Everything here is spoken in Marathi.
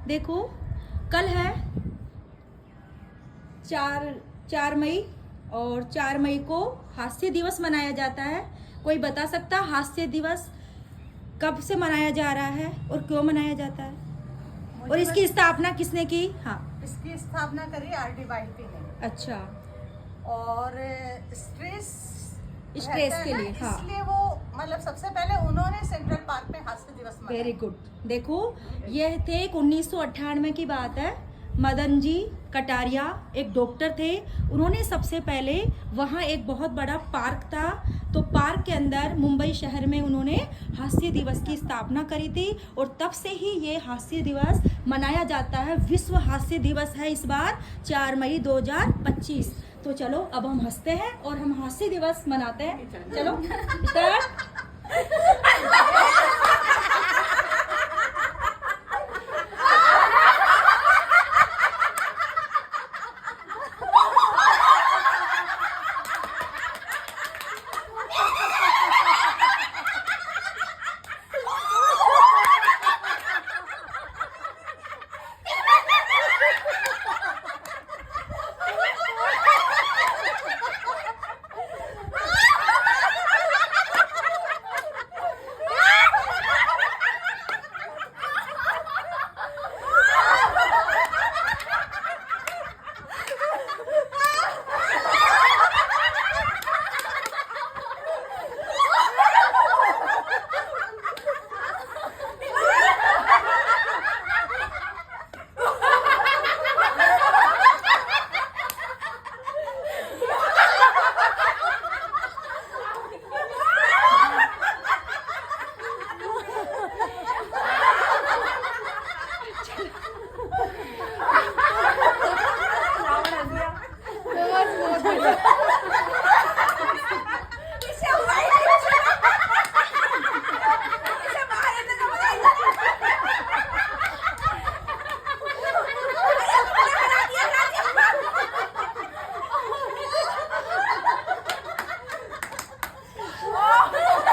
देखो कल है 4 मई और 4 मई को हास्य दिवस मनाया जाता है। कोई बता सकता हास्य दिवस कब से मनाया जा रहा है और क्यों मनाया जाता है और इसकी स्थापना किसने की? हाँ, इसकी स्थापना करी आर.डी. वाजपेयी ने। अच्छा, और स्ट्रेस के लिए, हाँ, इसलिए वो मतलब सबसे पहले उन्होंने सेंट्रल पार्क में हास्य दिवस मनाया। Very good. देखो यह थे 1998 की बात है। मदन जी कटारिया एक डॉक्टर थे, उन्होंने सबसे पहले वहाँ एक बहुत बड़ा पार्क था, तो पार्क के अंदर मुंबई शहर में उन्होंने हास्य दिवस की स्थापना करी थी और तब से ही ये हास्य दिवस मनाया जाता है। विश्व हास्य दिवस है इस बार 4 मई 2025। तो चलो अब हम हंसते हैं और हम हास्य दिवस मनाते हैं। चलो स्टार्ट।